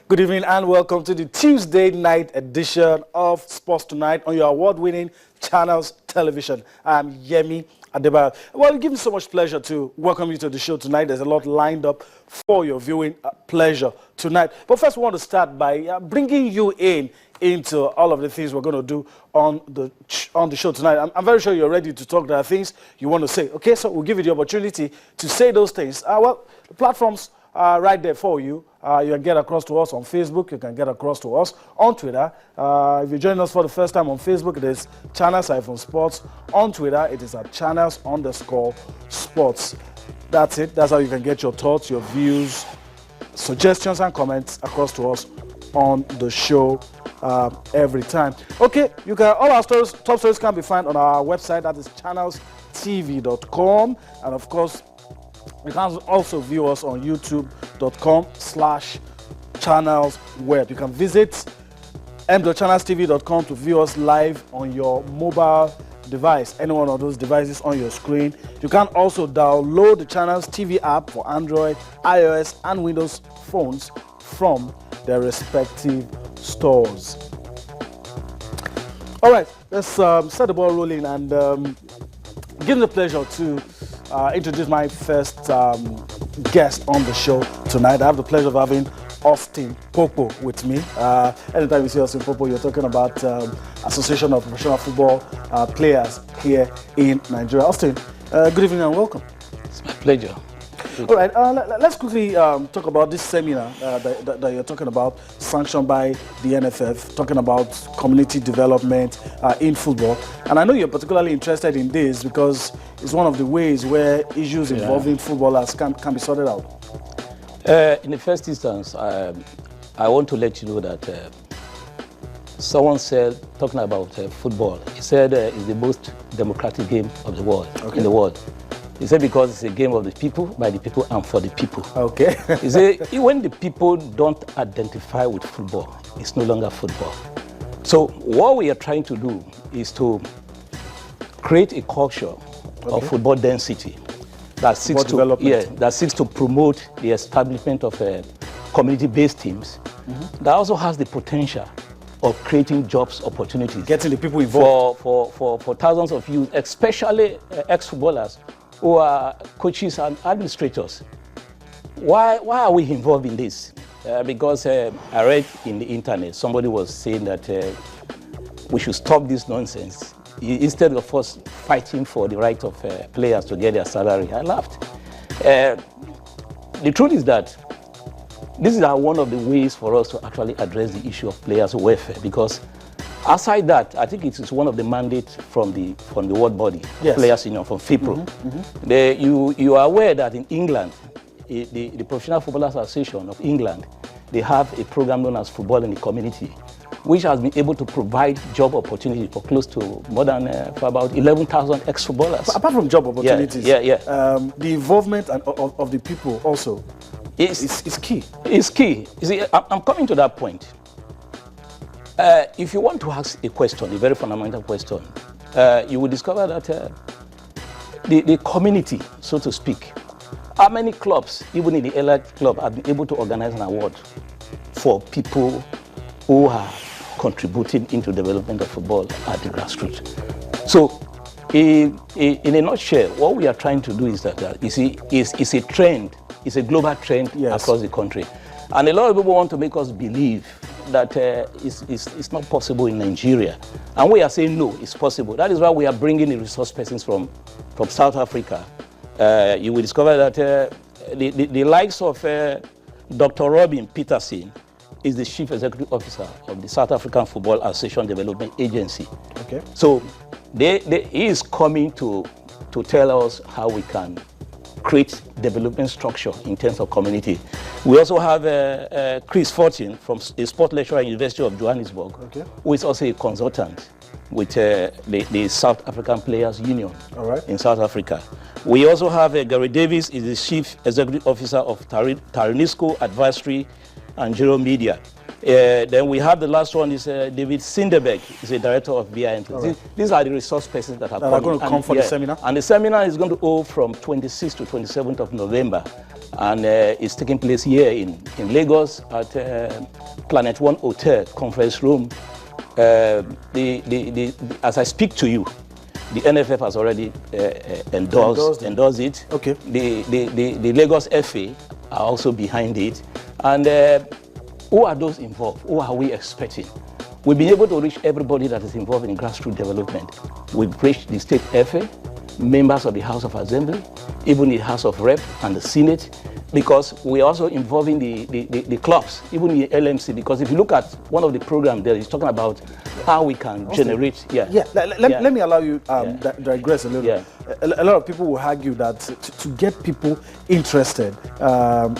Good evening and welcome to the Tuesday night edition of Sports Tonight on your award-winning Channels Television. I'm Yemi Adebayo. Well, it gives me so much pleasure to welcome you to the show tonight. There's a lot lined up for your viewing pleasure tonight. But first, we want to start by bringing you into all of the things we're going to do on the show tonight. I'm very sure you're ready to talk. There are things you want to say. Okay, so we'll give you the opportunity to say those things. Well, the platforms are right there for you. You can get across to us on Facebook. You can get across to us on Twitter. If you join us for the first time on Facebook, it is Channels-Sports. On Twitter, it is at Channels_Sports. That's it. That's how you can get your thoughts, your views, suggestions, and comments across to us on the show every time. Okay, you can all our stories, top stories can be found on our website. That is channelstv.com, and of course, you can also view us on youtube.com/channelsweb. You can visit m.channelstv.com to view us live on your mobile device, any one of those devices on your screen. You can also download the Channels TV app for Android, iOS, and Windows phones from their respective stores. All right, let's set the ball rolling and give me the pleasure to introduce my first guest on the show tonight. I have the pleasure of having Austin Popo with me. Anytime you see Austin Popo, you're talking about Association of Professional Football Players here in Nigeria. Austin, good evening and welcome. It's my pleasure. All right, let's quickly talk about this seminar that you're talking about, sanctioned by the NFF, talking about community development in football. And I know you're particularly interested in this because it's one of the ways where issues involving footballers can be sorted out. In the first instance, I want to let you know that someone said, talking about football, he said it's the most democratic game of the world, in the world. He said because it's a game of the people, by the people, and for the people. Okay. He said when the people don't identify with football, it's no longer football. So what we are trying to do is to create a culture of football density that seeks to promote the establishment of community-based teams that also has the potential of creating jobs opportunities. Getting the people involved. For thousands of youth, especially ex-footballers, who are coaches and administrators. Why are we involved in this? Because I read in the internet, somebody was saying that we should stop this nonsense. Instead of us fighting for the right of players to get their salary. I laughed. The truth is that this is one of the ways for us to actually address the issue of players' welfare, because aside that, I think it is one of the mandates from the world body, Players Union, from FIPRO. You are aware that in England, the Professional Football Association of England, they have a program known as Football in the Community, which has been able to provide job opportunities for close to more than for about 11,000 ex-footballers. Apart from job opportunities, the involvement of the people also is key. It's key. You see, I'm coming to that point. If you want to ask a question, a very fundamental question, you will discover that the community, so to speak, how many clubs, even in the elite club, have been able to organize an award for people who are contributing into development of football at the grassroots? So, in a nutshell, what we are trying to do is that it's a trend, it's a global trend across the country. And a lot of people want to make us believe that it's not possible in Nigeria. And we are saying, no, it's possible. That is why we are bringing the resource persons from South Africa. You will discover that the likes of Dr. Robin Peterson is the Chief Executive Officer of the South African Football Association Development Agency. Okay. So he is coming to tell us how we can create development structure in terms of community. We also have Chris Fortin from a sport lecturer at the University of Johannesburg, who is also a consultant with the South African Players Union in South Africa. We also have Gary Davis, is the Chief Executive Officer of Tarinisco Advisory and General Media. Then we have the last one is David Sinderberg, is a director of BIN. Right. These are the resource persons that are going to come for the seminar. And the seminar is going to hold from 26th to 27th of November. And it's taking place here in Lagos at Planet One Hotel Conference Room. As I speak to you, the NFF has already endorsed it. Okay. The Lagos FA are also behind it. And who are those involved? Who are we expecting? We've been able to reach everybody that is involved in grassroots development. We've reached the state FA, members of the House of Assembly, even the House of Rep and the Senate, because we're also involving the clubs, even the LMC, because if you look at one of the programs there, it's talking about how we can generate. Let me allow you digress a little. Yeah. A lot of people will argue that to get people interested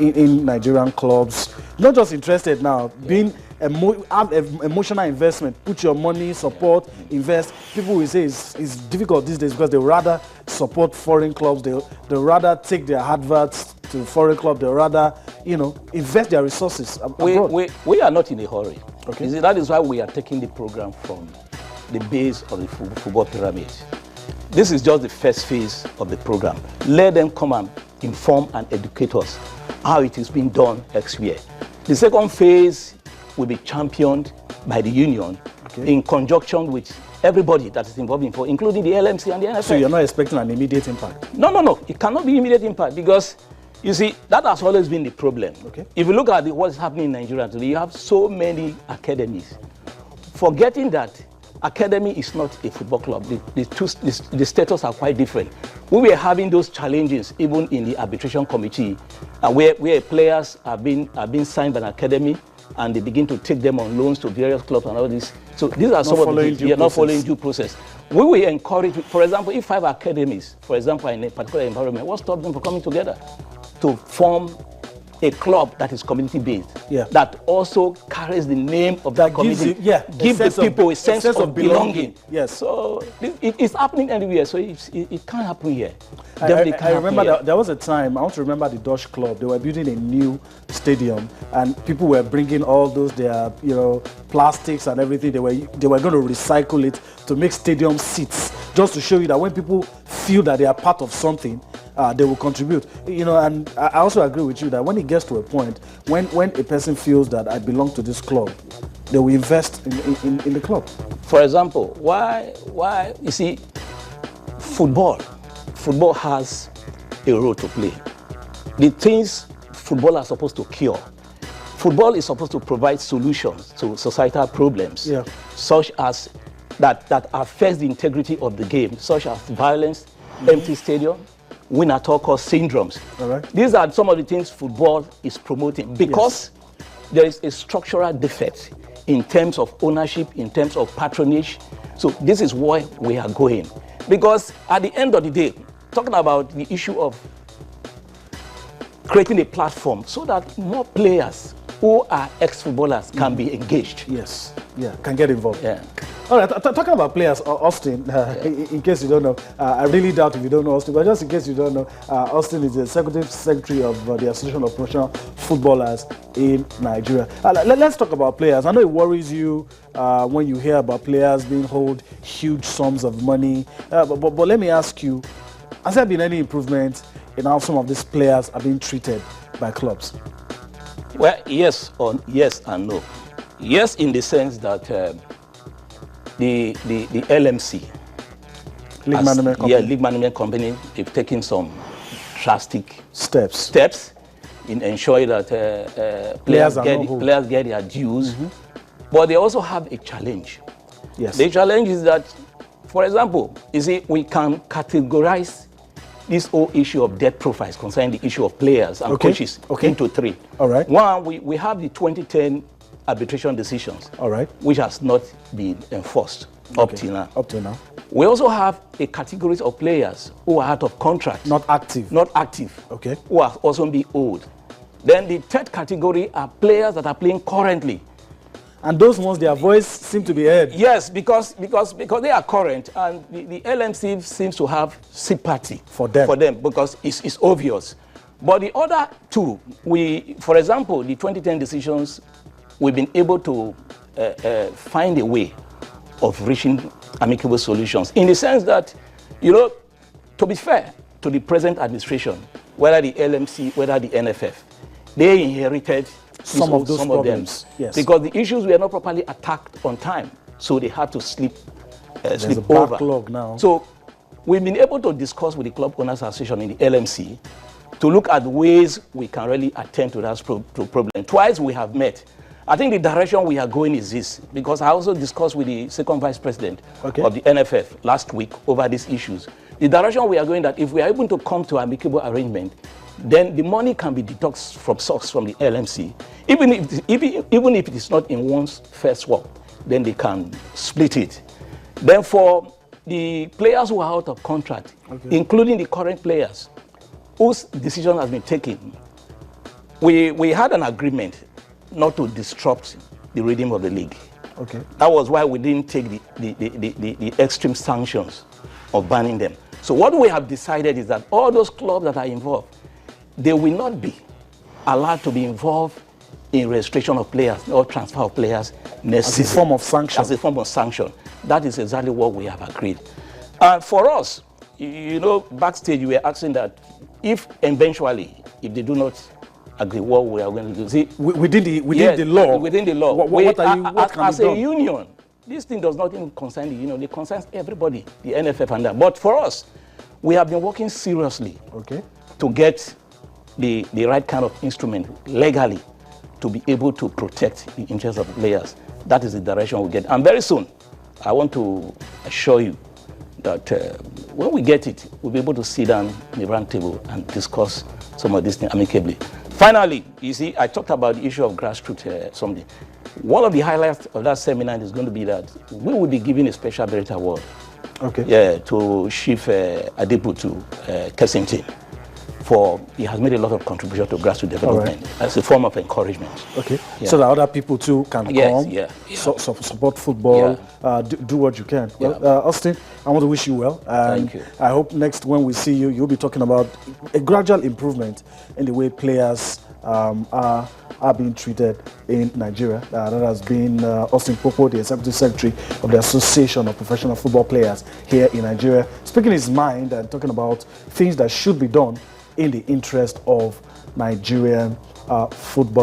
in Nigerian clubs, not just interested now, being have emotional investment, put your money, support, invest. People will say it's difficult these days because they rather support foreign clubs. They rather take their adverts to foreign clubs. They rather, invest their resources abroad. We are not in a hurry. Okay. You see, that is why we are taking the program from the base of the football pyramid. This is just the first phase of the program. Let them come and inform and educate us how it is being done elsewhere. The second phase will be championed by the union in conjunction with everybody that is involved in, including the LMC and the NFF. So you're not expecting an immediate impact? No. It cannot be immediate impact because, you see, that has always been the problem. Okay. If you look at what is happening in Nigeria today, you have so many academies. Forgetting that academy is not a football club. The status are quite different. We were having those challenges even in the arbitration committee, where players have been signed by an academy and they begin to take them on loans to various clubs and all this. So these are some of the not following due process. We will encourage, for example, if 5 academies, for example, in a particular environment, what stops them from coming together to form a club that is community-based, that also carries the name of that community, give the people a sense of belonging. Yes. So it's happening everywhere, so it can't happen here. I remember there was a time, I want to remember the Dutch club, they were building a new stadium and people were bringing all those plastics and everything. They were going to recycle it to make stadium seats, just to show you that when people feel that they are part of something, they will contribute. And I also agree with you that when it gets to a point, when a person feels that I belong to this club, they will invest in the club. For example, why you see, football has a role to play. The things football are supposed to cure. Football is supposed to provide solutions to societal problems, such as that affects the integrity of the game, such as violence, empty stadium, win-at-all-cost syndromes. All right. These are some of the things football is promoting because there is a structural defect in terms of ownership, in terms of patronage. So this is why we are going. Because at the end of the day, talking about the issue of creating a platform so that more players who are ex-footballers can be engaged. Yes, can get involved. Yeah. All right, talking about players, Austin, in case you don't know, I really doubt if you don't know Austin, but just in case you don't know, Austin is the Executive Secretary of the Association of Professional Footballers in Nigeria. Let's talk about players. I know it worries you when you hear about players being owed huge sums of money, but let me ask you, has there been any improvement in how some of these players are being treated by clubs? Well, yes and no. Yes, in the sense that the LMC, League Management Company. League Management Company, they've taken some drastic steps in ensuring that players get their dues. But they also have a challenge. Yes. The challenge is that, for example, you see, we can categorize this whole issue of debt profiles concerning the issue of players and coaches into 3. All right. One, we have the 2010 arbitration decisions, all right, which has not been enforced up till now. Up till now. We also have a category of players who are out of contract. Not active. Okay. Who are also being owed. Then the third category are players that are playing currently. And those ones, their voice seem to be heard. Yes, because they are current, and the LMC seems to have sympathy for them because it's obvious. But the other 2, for example, the 2010 decisions we've been able to find a way of reaching amicable solutions in the sense that, to be fair to the present administration, whether the LMC, whether the NFF, they inherited some of those problems. Yes. Because the issues were not properly attacked on time, so they had to slip There's a over. backlog now. So we've been able to discuss with the Club Owners Association in the LMC to look at ways we can really attend to that problem. Twice we have met. I think the direction we are going is this, because I also discussed with the second vice president of the NFF last week over these issues. The direction we are going, that if we are able to come to amicable arrangement, then the money can be deducted from source from the LMC. Even if it is not in one's first swap, then they can split it. Then for the players who are out of contract, including the current players, whose decision has been taken, we had an agreement not to disrupt the rhythm of the league. That was why we didn't take the extreme sanctions of banning them. So what we have decided is that all those clubs that are involved, they will not be allowed to be involved in registration of players or transfer of players next season. As a form of sanction. As a form of sanction. That is exactly what we have agreed. And for us, backstage we were asking that if eventually, if they do not agree, what we are going to do. See, within the law. Within the law. What can as be done? a union, this thing does not even concern the union. It concerns everybody, the NFF and that. But for us, we have been working seriously to get the right kind of instrument legally to be able to protect the interests of the players. That is the direction we get. And very soon, I want to assure you that when we get it, we'll be able to sit down in the round table and discuss some of these things amicably. Finally, you see, I talked about the issue of grassroots something. One of the highlights of that seminar is going to be that we will be giving a special merit award to Chief Adebutu Kensington. He has made a lot of contribution to grassroots development as a form of encouragement. So that other people too can come, support football, do what you can. Well, Austin, I want to wish you well. And thank you. I hope next when we see you, you'll be talking about a gradual improvement in the way players are being treated in Nigeria. That has been Austin Popo, the Executive Secretary of the Association of Professional Football Players here in Nigeria, speaking his mind and talking about things that should be done in the interest of Nigerian football.